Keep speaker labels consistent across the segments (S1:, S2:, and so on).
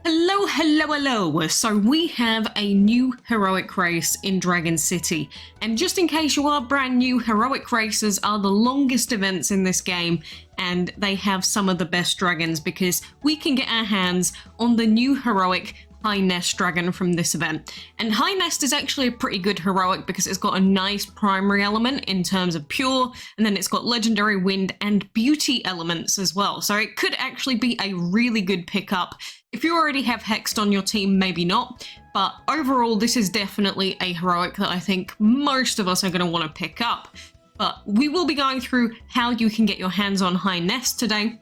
S1: Hello, hello, hello! So we have a new heroic race in Dragon City, and just in case you are brand new, heroic races are the longest events in this game, and they have some of the best dragons because we can get our hands on the new heroic High Nest dragon from this event. And High Nest is actually a pretty good heroic because it's got a nice primary element in terms of pure, and then it's got legendary wind and beauty elements as well. So it could actually be a really good pickup. If you already have Hexed on your team, maybe not, but overall this is definitely a heroic that I think most of us are going to want to pick up. But we will be going through how you can get your hands on High Nest today.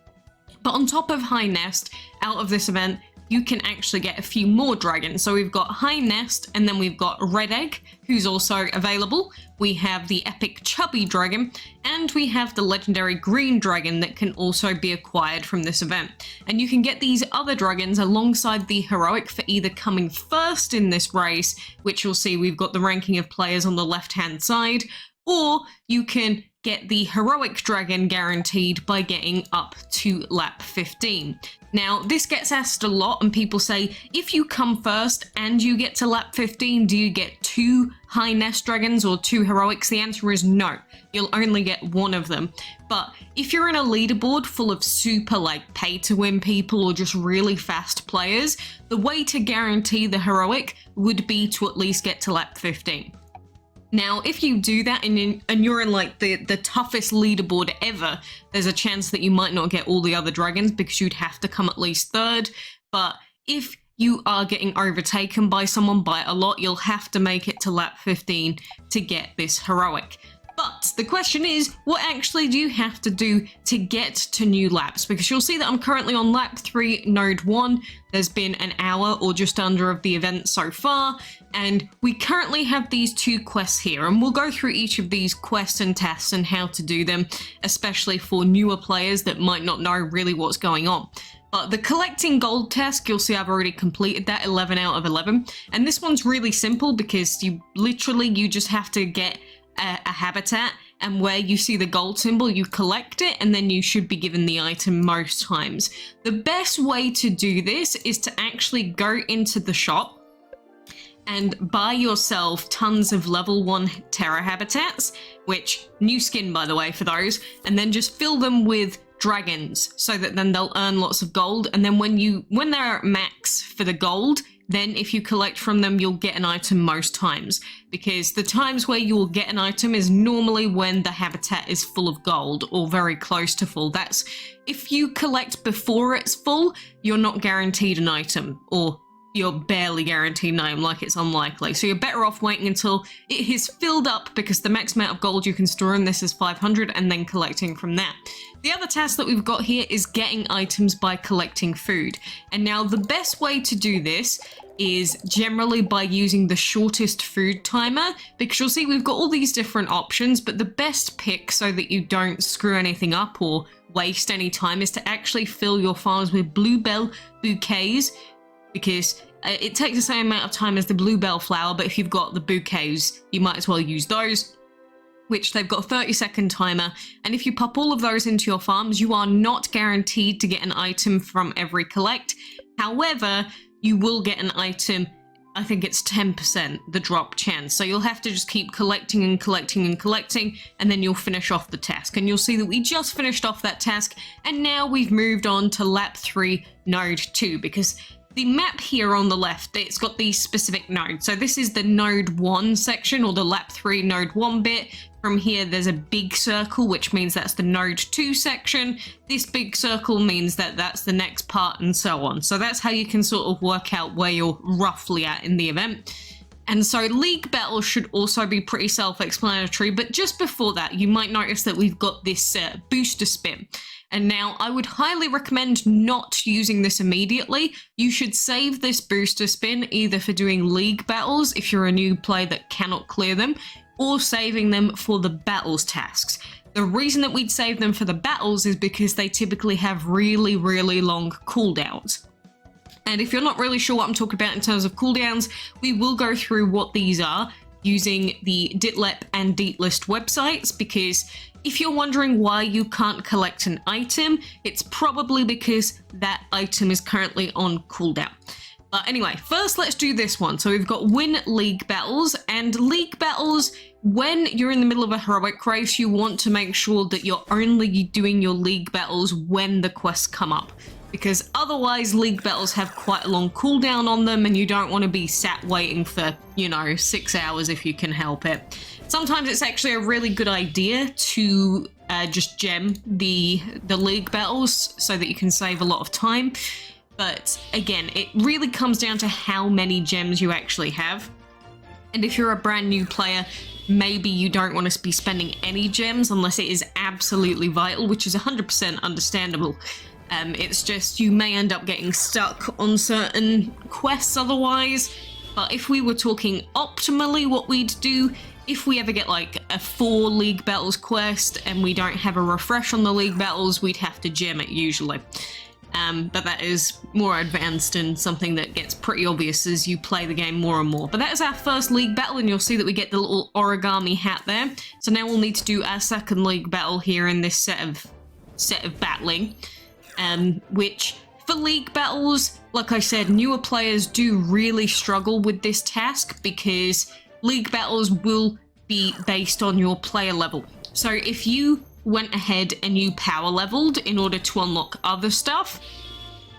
S1: But on top of High Nest, out of this event, you can actually get a few more dragons. So we've got High Nest, and then we've got Red Egg, who's also available. We have the epic Chubby dragon, and we have the legendary Green dragon that can also be acquired from this event. And you can get these other dragons alongside the heroic for either coming first in this race, which you'll see we've got the ranking of players on the left-hand side, or you can get the heroic dragon guaranteed by getting up to lap 15. Now, this gets asked a lot, and people say, if you come first and you get to lap 15, do you get 2 High Nest dragons or 2 heroics? The answer is no. You'll only get one of them. But if you're in a leaderboard full of super pay-to-win people or just really fast players, the way to guarantee the heroic would be to at least get to lap 15. Now, if you do that and you're in the toughest leaderboard ever, there's a chance that you might not get all the other dragons because you'd have to come at least third. But if you are getting overtaken by someone by a lot, you'll have to make it to lap 15 to get this heroic. But the question is, what actually do you have to do to get to new laps? Because you'll see that I'm currently on lap 3, node 1. There's been an hour or just under of the event so far, and we currently have these 2 quests here, and we'll go through each of these quests and tasks and how to do them, especially for newer players that might not know really what's going on. But the collecting gold task, you'll see I've already completed that, 11 out of 11, and this one's really simple because you just have to get a habitat, and where you see the gold symbol, you collect it, and then you should be given the item most times. The best way to do this is to actually go into the shop and buy yourself tons of level 1 Terra habitats, which, new skin by the way for those, and then just fill them with dragons so that then they'll earn lots of gold, and then when they're at max for the gold, then if you collect from them, you'll get an item most times, because the times where you will get an item is normally when the habitat is full of gold or very close to full. That's if you collect before it's full, you're not guaranteed an item, or you're barely guaranteed an item, like it's unlikely. So you're better off waiting until it is filled up, because the max amount of gold you can store in this is 500, and then collecting from that. The other task that we've got here is getting items by collecting food. And now the best way to do this is generally by using the shortest food timer, because you'll see we've got all these different options, but the best pick so that you don't screw anything up or waste any time is to actually fill your farms with bluebell bouquets, because it takes the same amount of time as the bluebell flower, but if you've got the bouquets, you might as well use those, which they've got a 30-second timer, and if you pop all of those into your farms, you are not guaranteed to get an item from every collect. However, you will get an item, I think it's 10% the drop chance, so you'll have to just keep collecting and collecting and collecting, and then you'll finish off the task. And you'll see that we just finished off that task, and now we've moved on to lap 3, node 2, because the map here on the left, it's got these specific nodes. So this is the node 1 section, or the lap 3 node 1 bit. From here, there's a big circle, which means that's the node 2 section. This big circle means that that's the next part, and so on. So that's how you can sort of work out where you're roughly at in the event. And so league battles should also be pretty self-explanatory, but just before that, you might notice that we've got this booster spin. And now I would highly recommend not using this immediately. You should save this booster spin either for doing league battles if you're a new player that cannot clear them, or saving them for the battles tasks. The reason that we'd save them for the battles is because they typically have really, really long cooldowns. And if you're not really sure what I'm talking about in terms of cooldowns, we will go through what these are using the Ditlep and Deetlist websites, because if you're wondering why you can't collect an item, it's probably because that item is currently on cooldown. But anyway, first let's do this one. So we've got win league battles, and league battles, when you're in the middle of a heroic race, you want to make sure that you're only doing your league battles when the quests come up, because otherwise league battles have quite a long cooldown on them and you don't want to be sat waiting for, 6 hours if you can help it. Sometimes it's actually a really good idea to just gem the league battles so that you can save a lot of time. But again, it really comes down to how many gems you actually have. And if you're a brand new player, maybe you don't want to be spending any gems unless it is absolutely vital, which is 100% understandable. It's just you may end up getting stuck on certain quests otherwise. But if we were talking optimally, what we'd do, if we ever get like a 4 league battles quest and we don't have a refresh on the league battles, we'd have to gem it usually. But that is more advanced and something that gets pretty obvious as you play the game more and more. But that is our first league battle, and you'll see that we get the little origami hat there. So now we'll need to do our second league battle here in this set of battling, which for league battles, like I said, newer players do really struggle with this task because league battles will be based on your player level. So if you went ahead and you power leveled in order to unlock other stuff,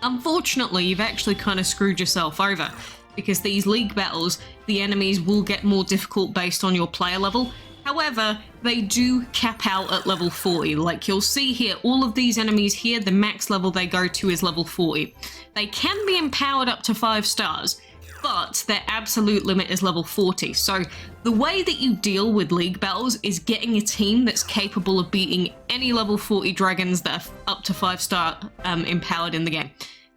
S1: unfortunately you've actually kind of screwed yourself over, because these league battles, the enemies will get more difficult based on your player level. However, they do cap out at level 40. Like you'll see here, all of these enemies here, the max level they go to is level 40. They can be empowered up to 5 stars, but their absolute limit is level 40. So the way that you deal with league battles is getting a team that's capable of beating any level 40 dragons that are up to 5-star empowered in the game.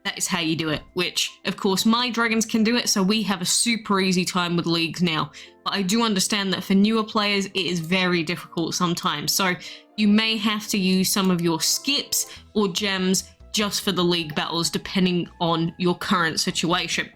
S1: That is how you do it, which of course my dragons can do it, so we have a super easy time with leagues now. But I do understand that for newer players it is very difficult sometimes, so you may have to use some of your skips or gems just for the league battles depending on your current situation.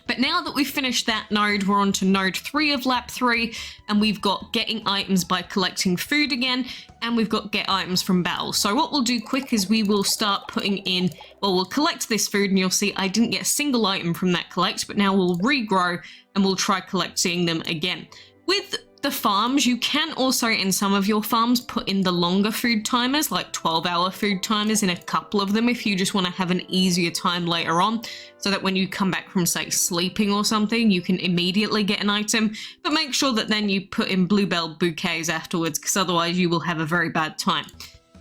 S1: But now that we've finished that node, we're on to node 3 of lap 3, and we've got getting items by collecting food again, and we've got get items from battle. So what we'll do quick is we will start putting in, well, we'll collect this food, and you'll see I didn't get a single item from that collect, but now we'll regrow and we'll try collecting them again. With the farms, you can also in some of your farms put in the longer food timers, like 12-hour food timers in a couple of them if you just want to have an easier time later on, so that when you come back from, say, sleeping or something, you can immediately get an item. But make sure that then you put in bluebell bouquets afterwards, because otherwise you will have a very bad time.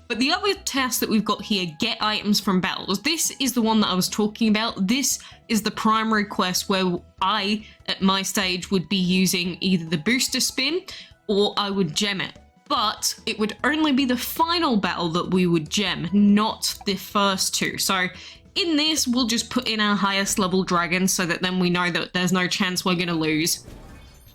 S1: But the other task that we've got here, get items from battles, this is the one that I was talking about. This is the primary quest where I, at my stage, would be using either the booster spin or I would gem it. But it would only be the final battle that we would gem, not the first two. So in this, we'll just put in our highest level dragons so that then we know that there's no chance we're going to lose.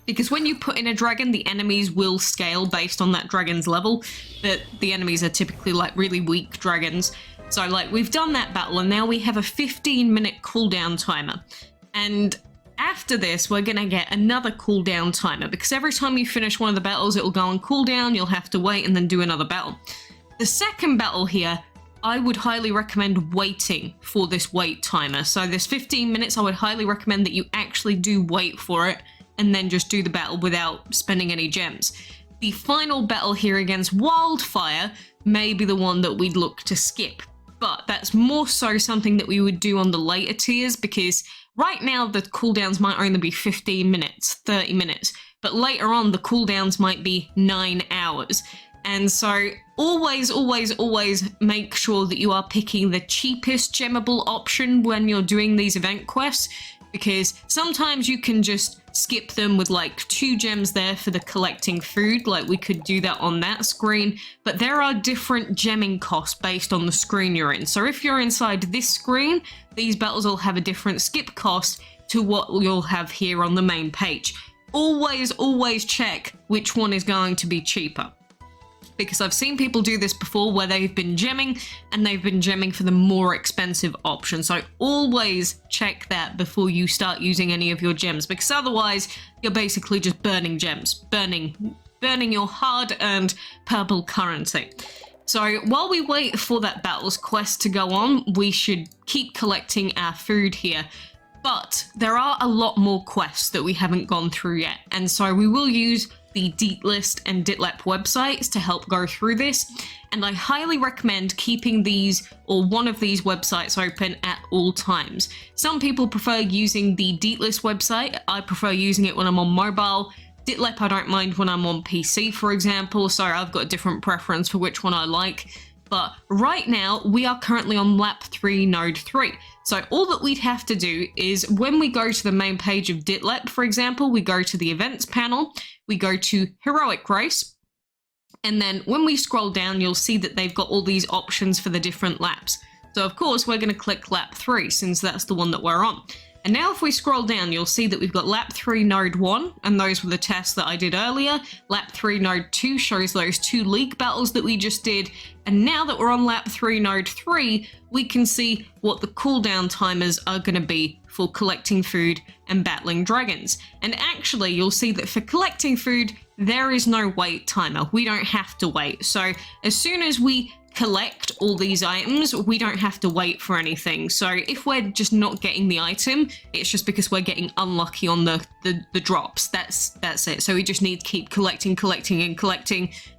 S1: Because when you put in a dragon, the enemies will scale based on that dragon's level, but the enemies are typically like really weak dragons. So like we've done that battle and now we have a 15-minute cooldown timer. And after this, we're going to get another cooldown timer, because every time you finish one of the battles, it will go on cooldown, you'll have to wait and then do another battle. The second battle here, I would highly recommend waiting for this wait timer. So this 15 minutes, I would highly recommend that you actually do wait for it and then just do the battle without spending any gems. The final battle here against Wildfire may be the one that we'd look to skip, but that's more so something that we would do on the later tiers, because right now the cooldowns might only be 15 minutes, 30 minutes, but later on the cooldowns might be 9 hours. And so always make sure that you are picking the cheapest gemmable option when you're doing these event quests, because sometimes you can just skip them with like 2 gems there for the collecting food, like we could do that on that screen, but there are different gemming costs based on the screen you're in. So if you're inside this screen, these battles will have a different skip cost to what you'll have here on the main page. Always check which one is going to be cheaper. because I've seen people do this before where they've been gemming and they've been gemming for the more expensive option. So always check that before you start using any of your gems, because otherwise you're basically just burning gems, burning your hard-earned purple currency. So while we wait for that battles quest to go on, we should keep collecting our food here. But there are a lot more quests that we haven't gone through yet, and so we will use the Deetlist and Ditlep websites to help go through this, and I highly recommend keeping these or one of these websites open at all times. Some people prefer using the Deetlist website. I prefer using it when I'm on mobile. Ditlep I don't mind when I'm on PC, for example, so I've got a different preference for which one I like. But right now we are currently on lap 3 node 3. So all that we'd have to do is when we go to the main page of Ditlep, for example, we go to the events panel, we go to heroic race, and then when we scroll down, you'll see that they've got all these options for the different laps. So of course, we're going to click lap 3 since that's the one that we're on. And now if we scroll down, you'll see that we've got lap 3 node 1, and those were the tests that I did earlier. Lap 3 node 2 shows those 2 league battles that we just did. And now that we're on lap 3 node 3, we can see what the cooldown timers are going to be for collecting food and battling dragons. And actually, you'll see that for collecting food, there is no wait timer. We don't have to wait. So as soon as we collect all these items, we don't have to wait for anything. So if we're just not getting the item, it's just because we're getting unlucky on the drops. That's it. So we just need to keep collecting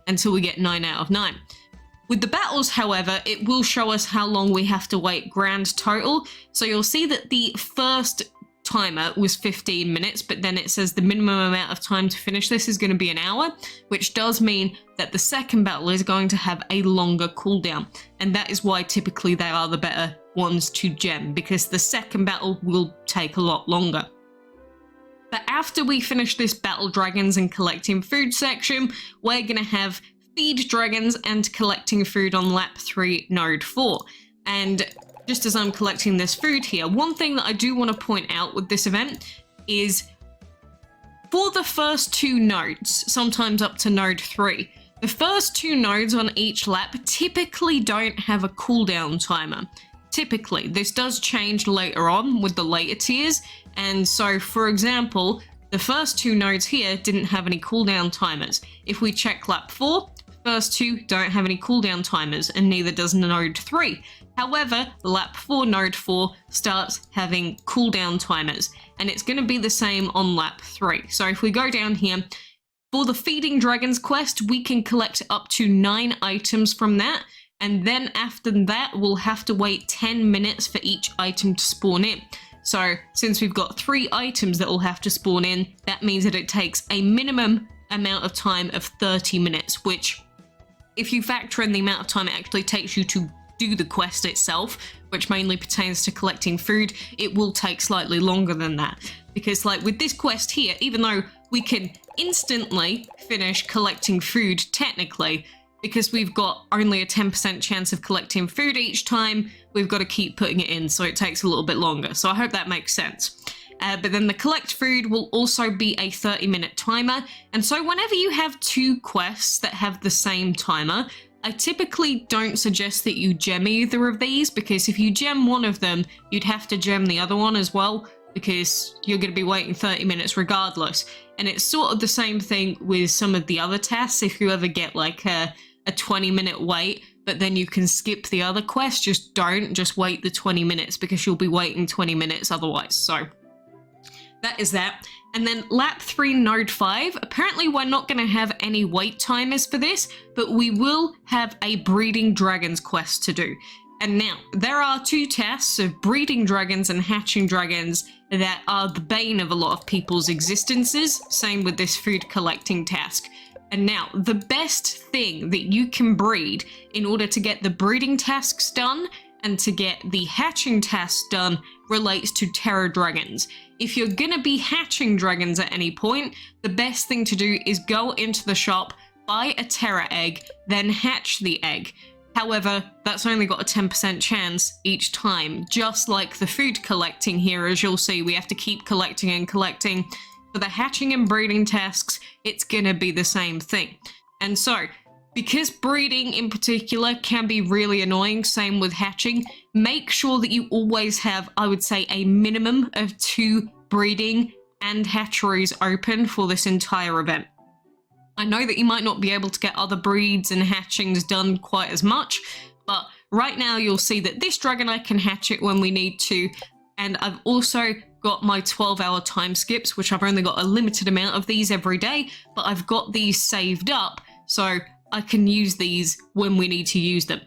S1: until we get 9 out of 9. With the battles, however, it will show us how long we have to wait grand total. So you'll see that the first timer was 15 minutes, but then it says the minimum amount of time to finish this is going to be an hour, which does mean that the second battle is going to have a longer cooldown. And that is why typically they are the better ones to gem, because the second battle will take a lot longer. But after we finish this battle dragons and collecting food section, we're going to have feed dragons and collecting food on lap 3 node 4. And just as I'm collecting this food here, one thing that I do want to point out with this event is for the first 2 nodes, sometimes up to node 3, the first 2 nodes on each lap typically don't have a cooldown timer. Typically, this does change later on with the later tiers, and so for example, the first 2 nodes here didn't have any cooldown timers. If we check lap 4, first 2 don't have any cooldown timers, and neither does node 3. However, lap 4 node 4 starts having cooldown timers, and it's going to be the same on lap 3. So if we go down here, for the feeding dragons quest, we can collect up to 9 items from that, and then after that, we'll have to wait 10 minutes for each item to spawn in. So since we've got 3 items that will have to spawn in, that means that it takes a minimum amount of time of 30 minutes, which if you factor in the amount of time it actually takes you to do the quest itself, which mainly pertains to collecting food, it will take slightly longer than that. Because like with this quest here, even though we can instantly finish collecting food technically, because we've got only a 10% chance of collecting food each time, we've got to keep putting it in, so it takes a little bit longer. So I hope that makes sense. But then the collect food will also be a 30-minute timer, and so whenever you have 2 quests that have the same timer, I typically don't suggest that you gem either of these, because if you gem one of them, you'd have to gem the other one as well, because you're going to be waiting 30 minutes regardless. And it's sort of the same thing with some of the other tasks. If you ever get like a 20-minute wait, but then you can skip the other quest, just wait the 20 minutes, because you'll be waiting 20 minutes otherwise. So that is that. And then lap 3 node 5, apparently we're not going to have any wait timers for this, but we will have a breeding dragons quest to do. And now, there are 2 tasks of breeding dragons and hatching dragons that are the bane of a lot of people's existences, same with this food collecting task. And now, the best thing that you can breed in order to get the breeding tasks done and to get the hatching tasks done relates to terror dragons. If you're gonna be hatching dragons at any point, the best thing to do is go into the shop, buy a terror egg, then hatch the egg. However, that's only got a 10% chance each time, just like the food collecting here. As you'll see, we have to keep collecting and collecting. For the hatching and breeding tasks, it's gonna be the same thing. And so, Because breeding in particular can be really annoying, same with hatching, make sure that you always have, I would say, a minimum of 2 breeding and hatcheries open for this entire event. I know that you might not be able to get other breeds and hatchings done quite as much, but right now you'll see that this Dragonite can hatch it when we need to, and I've also got my 12-hour time skips, which I've only got a limited amount of these every day, but I've got these saved up, so I can use these when we need to use them.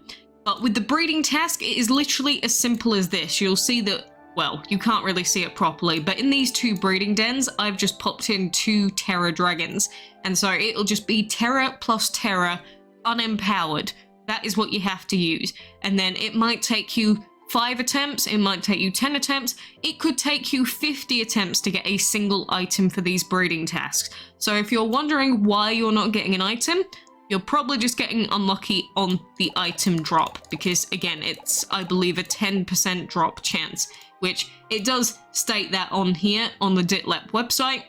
S1: But with the breeding task, it is literally as simple as this. You'll see that, well, you can't really see it properly, but in these 2 breeding dens, I've just popped in 2 Terra dragons. And so it'll just be Terra plus Terra unempowered. That is what you have to use. And then it might take you 5 attempts, it might take you 10 attempts, it could take you 50 attempts to get a single item for these breeding tasks. So if you're wondering why you're not getting an item, you're probably just getting unlucky on the item drop, because again, it's, I believe, a 10% drop chance, which it does state that on here on the Ditlep website.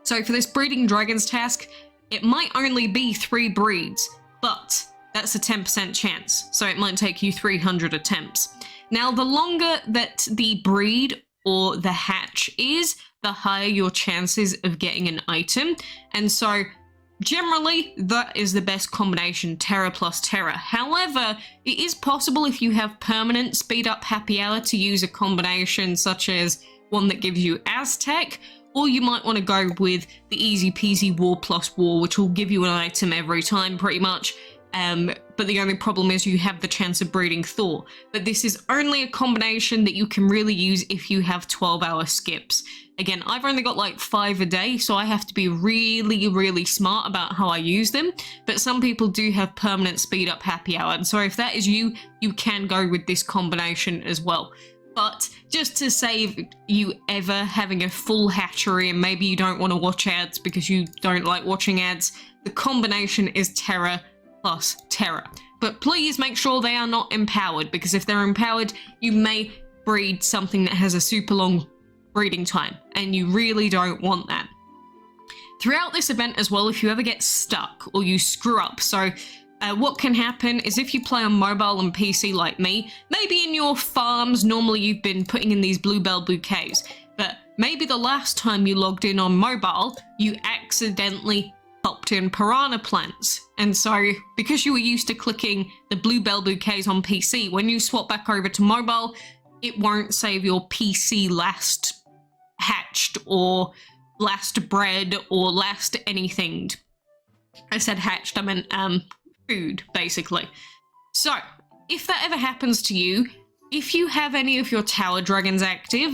S1: So for this breeding dragons task, it might only be 3 breeds, but that's a 10% chance, so it might take you 300 attempts. Now, the longer that the breed or the hatch is, the higher your chances of getting an item, and so generally, that is the best combination, Terra plus Terra. However, it is possible if you have permanent speed up happy hour to use a combination such as one that gives you Aztec, or you might want to go with the easy peasy War plus War, which will give you an item every time pretty much. But the only problem is you have the chance of breeding Thor. But this is only a combination that you can really use if you have 12-hour skips. Again, I've only got like 5 a day, so I have to be really, really smart about how I use them. But some people do have permanent speed up happy hour. And so if that is you, you can go with this combination as well. But just to save you ever having a full hatchery, and maybe you don't want to watch ads because you don't like watching ads, the combination is Terra plus Terra. But please make sure they are not empowered, because if they're empowered, you may breed something that has a super long breeding time, and you really don't want that. Throughout this event as well, if you ever get stuck or you screw up, so what can happen is if you play on mobile and PC like me, maybe in your farms, normally you've been putting in these bluebell bouquets, but maybe the last time you logged in on mobile, you accidentally popped in piranha plants. And so because you were used to clicking the bluebell bouquets on PC, when you swap back over to mobile, it won't save your PC last hatched or last bred or last anything. I said hatched, I meant food, basically. So if that ever happens to you, if you have any of your tower dragons active,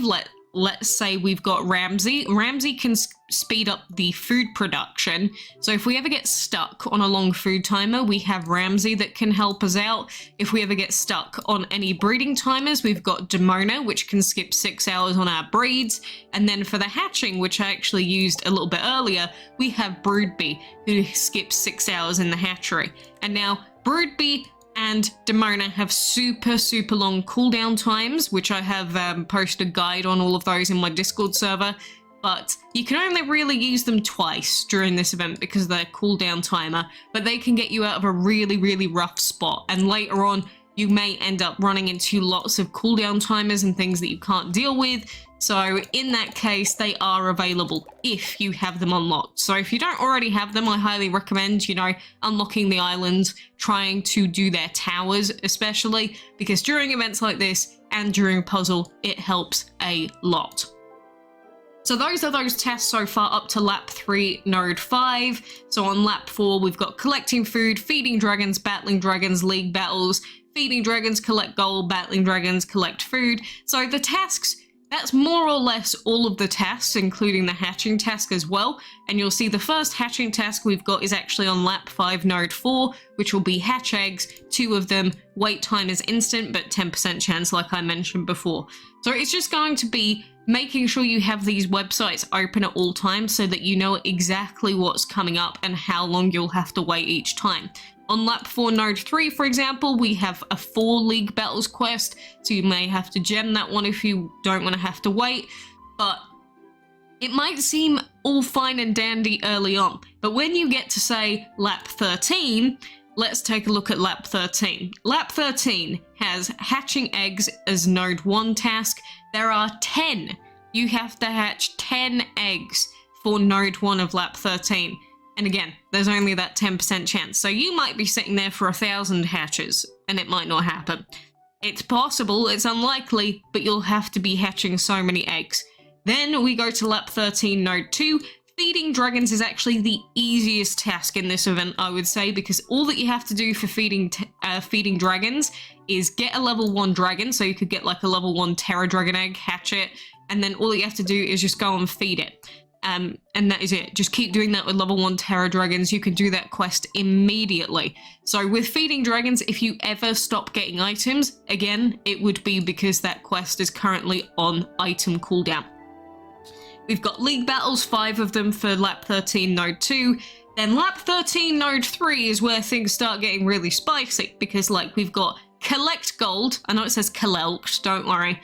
S1: let's say we've got Ramsey. Ramsey can speed up the food production. So if we ever get stuck on a long food timer, we have Ramsey that can help us out. If we ever get stuck on any breeding timers, we've got Demona, which can skip 6 hours on our breeds. And then for the hatching, which I actually used a little bit earlier, we have Broodbee, who skips 6 hours in the hatchery. And now Broodbee and Demona have super long cooldown times, which I have posted a guide on all of those in my Discord server, but you can only really use them twice during this event because of their cooldown timer, but they can get you out of a really rough spot, and later on you may end up running into lots of cooldown timers and things that you can't deal with. So in that case, they are available if you have them unlocked. So if you don't already have them, I highly recommend, unlocking the island, trying to do their towers, especially because during events like this and during puzzle, it helps a lot. So those are those tasks so far up to lap 3, node 5. So on lap 4, we've got collecting food, feeding dragons, battling dragons, league battles, feeding dragons, collect gold, battling dragons, collect food. So the tasks, that's more or less all of the tasks, including the hatching task as well. And you'll see the first hatching task we've got is actually on lap 5, node 4, which will be hatch eggs. 2 of them, wait time is instant, but 10% chance like I mentioned before. So it's just going to be making sure you have these websites open at all times so that you know exactly what's coming up and how long you'll have to wait each time. On lap 4, node 3, for example, we have a 4 league battles quest, so you may have to gem that one if you don't want to have to wait, but it might seem all fine and dandy early on, but when you get to, say, lap 13, let's take a look at lap 13. Lap 13 has hatching eggs as node 1 task. There are 10. You have to hatch 10 eggs for node 1 of lap 13. And again, there's only that 10% chance. So you might be sitting there for 1,000 hatches and it might not happen. It's possible, it's unlikely, but you'll have to be hatching so many eggs. Then we go to lap 13, node 2. Feeding dragons is actually the easiest task in this event, I would say, because all that you have to do for feeding dragons is get a level 1 dragon, so you could get like a level 1 Terra Dragon egg, hatch it, and then all that you have to do is just go and feed it. And that is it. Just keep doing that with level 1 Terra Dragons. You can do that quest immediately. So with feeding dragons, if you ever stop getting items, again, it would be because that quest is currently on item cooldown. We've got league battles, 5 of them for lap 13, node 2. Then lap 13, node 3 is where things start getting really spicy, because like we've got collect gold. I know it says collect, don't worry.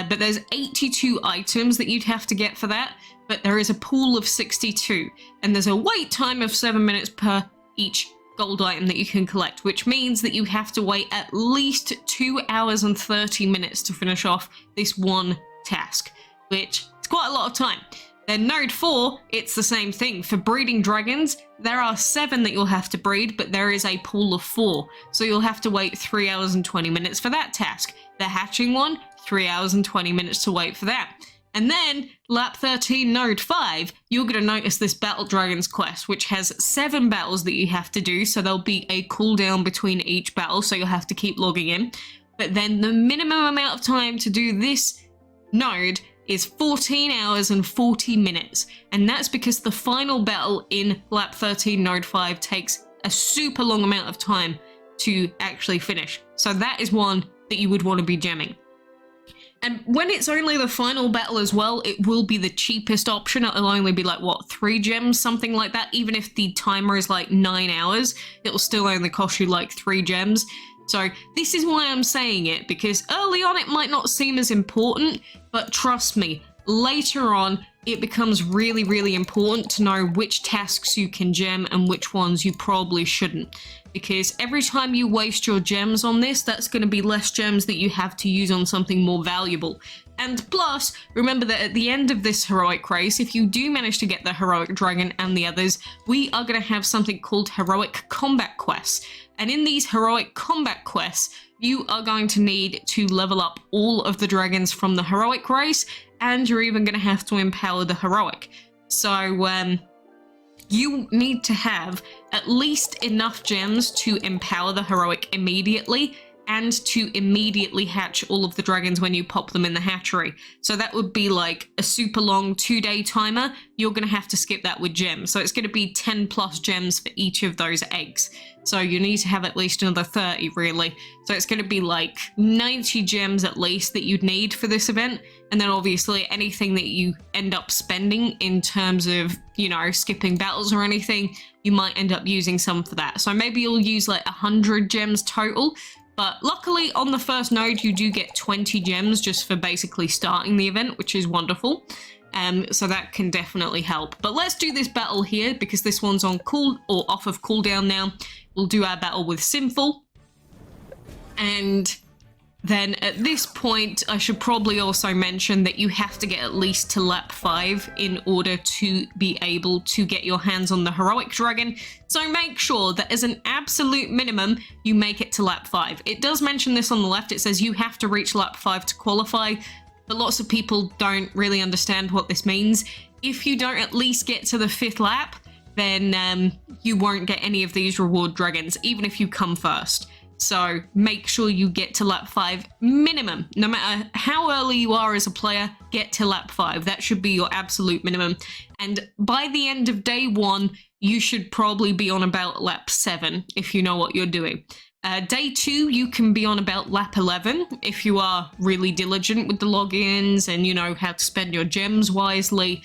S1: But there's 82 items that you'd have to get for that. But there is a pool of 62. And there's a wait time of 7 minutes per each gold item that you can collect, which means that you have to wait at least 2 hours and 30 minutes to finish off this one task, which is quite a lot of time. Then node 4, it's the same thing. For breeding dragons, there are 7 that you'll have to breed, but there is a pool of 4. So you'll have to wait 3 hours and 20 minutes for that task. The hatching one, 3 hours and 20 minutes to wait for that. And then, lap 13, node 5, you're going to notice this Battle Dragons quest, which has 7 battles that you have to do, so there'll be a cooldown between each battle, so you'll have to keep logging in. But then the minimum amount of time to do this node is 14 hours and 40 minutes. And that's because the final battle in lap 13, node 5 takes a super long amount of time to actually finish. So that is one that you would want to be gemming. And when it's only the final battle as well, it will be the cheapest option. It'll only be like, what, 3 gems, something like that. Even if the timer is like 9 hours, it'll still only cost you like 3 gems. So this is why I'm saying it, because early on it might not seem as important, but trust me, later on it becomes really, really important to know which tasks you can gem and which ones you probably shouldn't. Because every time you waste your gems on this, that's going to be less gems that you have to use on something more valuable. And plus, remember that at the end of this heroic race, if you do manage to get the heroic dragon and the others, we are going to have something called heroic combat quests. And in these heroic combat quests, you are going to need to level up all of the dragons from the heroic race, and you're even going to have to empower the heroic. So, you need to have at least enough gems to empower the heroic immediately and to immediately hatch all of the dragons when you pop them in the hatchery. So that would be like a super long 2-day timer. You're going to have to skip that with gems. So it's going to be 10 plus gems for each of those eggs. So you need to have at least another 30 really. So it's going to be like 90 gems at least that you'd need for this event. And then obviously anything that you end up spending in terms of, you know, skipping battles or anything, you might end up using some for that. So maybe you'll use like 100 gems total. But luckily on the first node you do get 20 gems just for basically starting the event, which is wonderful. So that can definitely help. But let's do this battle here because this one's on cool or off of cooldown now. We'll do our battle with Sinful. And then at this point, I should probably also mention that you have to get at least to lap 5 in order to be able to get your hands on the heroic dragon. So make sure that as an absolute minimum, you make it to lap 5. It does mention this on the left. It says you have to reach lap 5 to qualify, but lots of people don't really understand what this means. If you don't at least get to the 5th lap, then you won't get any of these reward dragons, even if you come first. So make sure you get to lap 5 minimum. No matter how early you are as a player, get to lap 5. That should be your absolute minimum. And by the end of day 1, you should probably be on about lap 7 if you know what you're doing. Day 2, you can be on about lap 11 if you are really diligent with the logins and you know how to spend your gems wisely.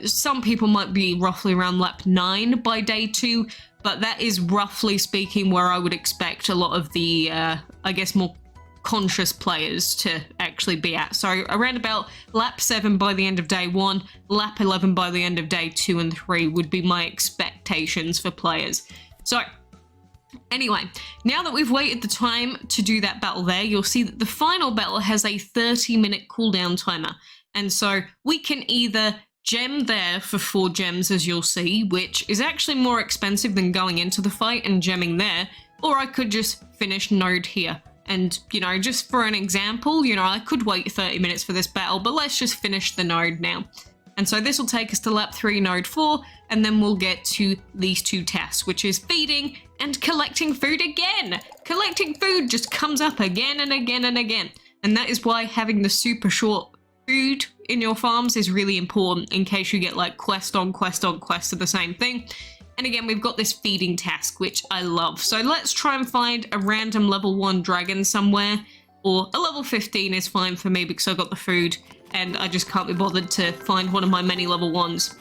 S1: Some people might be roughly around lap 9 by day 2, but that is roughly speaking where I would expect a lot of the, I guess, more conscious players to actually be at. So around about lap 7 by the end of day 1, lap 11 by the end of day 2 and 3 would be my expectations for players. So Anyway, now that we've waited the time to do that battle there, you'll see that the final battle has a 30-minute cooldown timer. And so we can either gem there for 4 gems, as you'll see, which is actually more expensive than going into the fight and gemming there, or I could just finish node here. And, you know, just for an example, you know, I could wait 30 minutes for this battle, but let's just finish the node now. And so this will take us to lap 3, node 4, and then we'll get to these 2 tasks, which is feeding and collecting food again. Collecting food just comes up again and again and again. And that is why having the super short food in your farms is really important in case you get like quest on quest on quest of the same thing. And again, we've got this feeding task, which I love. So let's try and find a random level 1 dragon somewhere, or a level 15 is fine for me because I got the food and I just can't be bothered to find one of my many level 1s.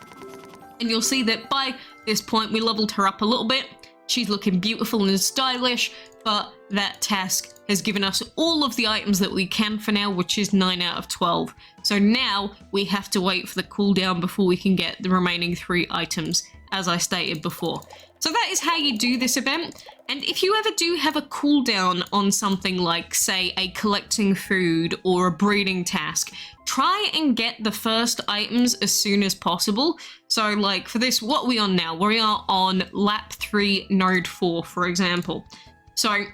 S1: And you'll see that by this point, we leveled her up a little bit. She's looking beautiful and stylish, but that task has given us all of the items that we can for now, which is 9 out of 12. So now we have to wait for the cooldown before we can get the remaining 3 items, as I stated before. So that is how you do this event. And if you ever do have a cooldown on something like, say, a collecting food or a breeding task, try and get the first items as soon as possible. So like for this, what are we on now? We are on lap 3, node 4, for example. So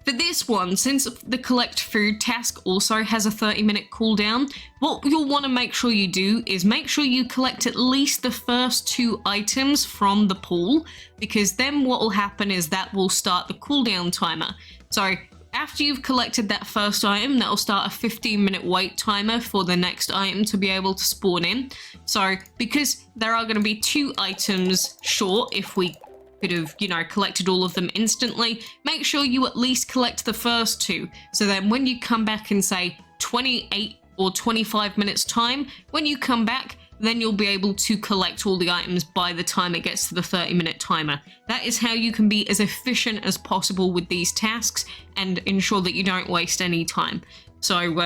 S1: for this one, since the collect food task also has a 30-minute cooldown, what you'll want to make sure you do is make sure you collect at least the first 2 items from the pool, because then what will happen is that will start the cooldown timer. So after you've collected that first item, that will start a 15-minute wait timer for the next item to be able to spawn in. So because there are going to be 2 items short if we could have, you know, collected all of them instantly, make sure you at least collect the first 2. So then when you come back in, say, 28 or 25 minutes time, when you come back, then you'll be able to collect all the items by the time it gets to the 30-minute timer. That is how you can be as efficient as possible with these tasks and ensure that you don't waste any time. So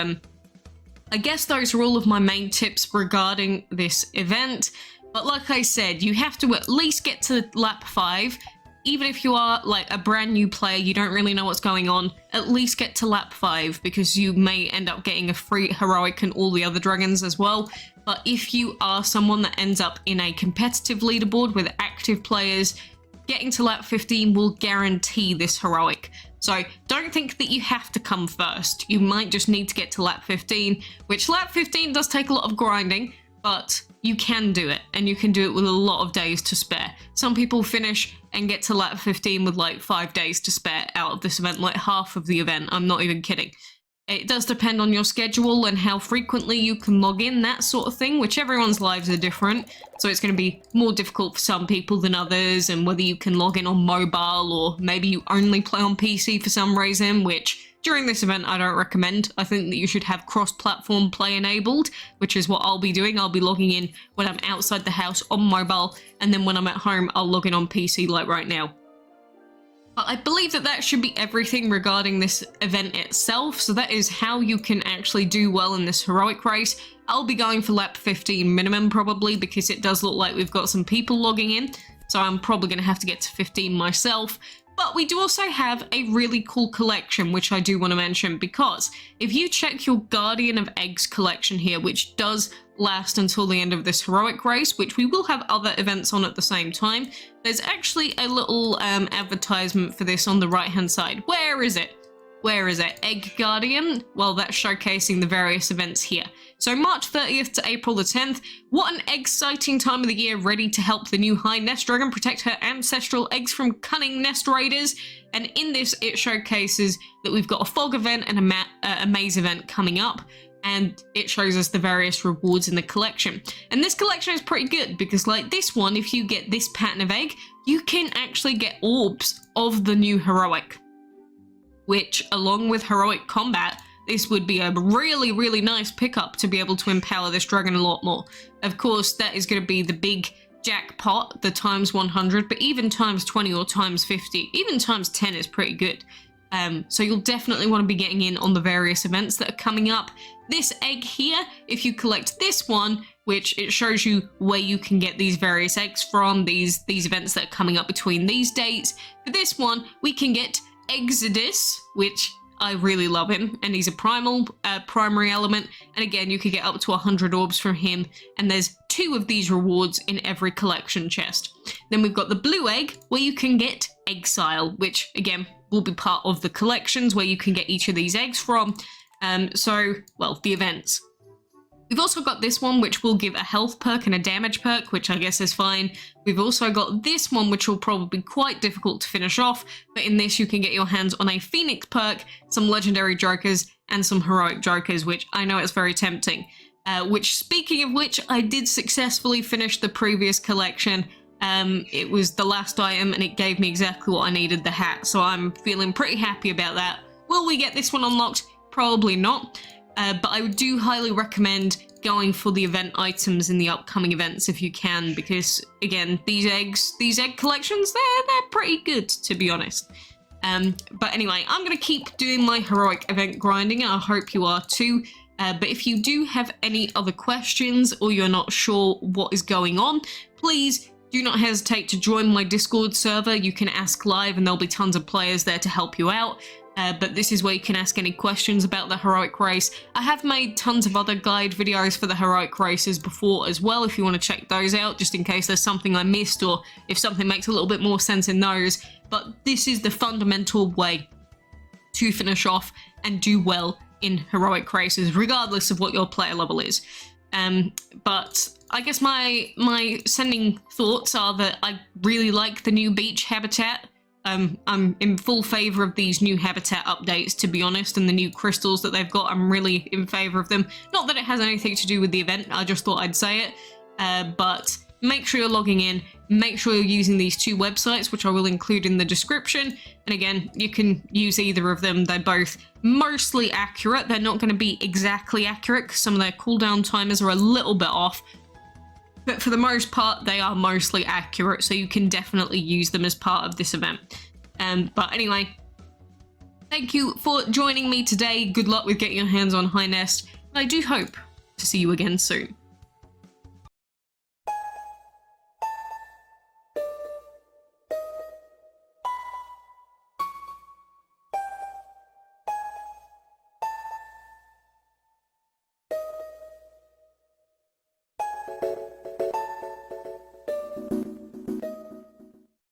S1: I guess those are all of my main tips regarding this event. But like I said, you have to at least get to lap 5. Even if you are like a brand new player, you don't really know what's going on, at least get to lap 5 because you may end up getting a free heroic and all the other dragons as well. But if you are someone that ends up in a competitive leaderboard with active players, getting to lap 15 will guarantee this heroic. So don't think that you have to come first. You might just need to get to lap 15, which lap 15 does take a lot of grinding, but you can do it, and you can do it with a lot of days to spare. Some people finish and get to lap 15 with like 5 days to spare out of this event, like half of the event. I'm not even kidding. It does depend on your schedule and how frequently you can log in, that sort of thing, which everyone's lives are different. So it's going to be more difficult for some people than others, and whether you can log in on mobile or maybe you only play on PC for some reason, which during this event I don't recommend. I think that you should have cross-platform play enabled, which is what I'll be doing. I'll be logging in when I'm outside the house on mobile, and then when I'm at home I'll log in on PC like right now. But I believe that that should be everything regarding this event itself. So that is how you can actually do well in this heroic race. I'll be going for lap 15 minimum probably, because it does look like we've got some people logging in. So I'm probably going to have to get to 15 myself. But we do also have a really cool collection, which I do want to mention, because if you check your Guardian of Eggs collection here, which does last until the end of this heroic race, which we will have other events on at the same time, there's actually a little advertisement for this on the right hand side. Where is it? Where is it? Egg Guardian? Well, that's showcasing the various events here. So March 30th to April the 10th, what an exciting time of the year, ready to help the new High Nest Dragon protect her ancestral eggs from cunning nest raiders. And in this, it showcases that we've got a fog event and a maze event coming up, and it shows us the various rewards in the collection. And this collection is pretty good because, like this one, if you get this pattern of egg, you can actually get orbs of the new heroic, which, along with heroic combat, this would be a really, really nice pickup to be able to empower this dragon a lot more. Of course, that is going to be the big jackpot, the times 100, but even times 20 or times 50, even times 10 is pretty good. So you'll definitely want to be getting in on the various events that are coming up. This egg here, if you collect this one, which it shows you where you can get these various eggs from, these events that are coming up between these dates. For this one, we can get Exodus, which I really love him, and he's a primary element, and again, you could get up to 100 orbs from him, and there's 2 of these rewards in every collection chest. Then we've got the blue egg, where you can get Exile, which again, will be part of the collections where you can get each of these eggs from. Well, the events. We've also got this one, which will give a health perk and a damage perk, which I guess is fine. We've also got this one, which will probably be quite difficult to finish off, but in this you can get your hands on a Phoenix perk, some legendary jokers, and some heroic jokers, which I know it's very tempting. Which, speaking of which, I did successfully finish the previous collection. It was the last item, and it gave me exactly what I needed, the hat, so I'm feeling pretty happy about that. Will we get this one unlocked? Probably not. But I do highly recommend going for the event items in the upcoming events if you can, because again, these egg collections, they're pretty good, to be honest. But anyway, I'm gonna keep doing my heroic event grinding, and I hope you are too. But if you do have any other questions, or you're not sure what is going on, please do not hesitate to join my Discord server. You can ask live, and there'll be tons of players there to help you out. But this is where you can ask any questions about the heroic race. I have made tons of other guide videos for the heroic races before as well, if you want to check those out, just in case there's something I missed, or if something makes a little bit more sense in those. But this is the fundamental way to finish off and do well in heroic races, regardless of what your player level is. But I guess my sending thoughts are that I really like the new beach habitat. I'm in full favor of these new habitat updates, to be honest, and the new crystals that they've got. I'm really in favor of them. Not that it has anything to do with the event, I just thought I'd say it. But make sure you're logging in, make sure you're using these 2 websites, which I will include in the description. And again, you can use either of them. They're both mostly accurate. They're not going to be exactly accurate, because some of their cooldown timers are a little bit off. But for the most part, they are mostly accurate, so you can definitely use them as part of this event. But anyway, thank you for joining me today. Good luck with getting your hands on High Nest, and I do hope to see you again soon.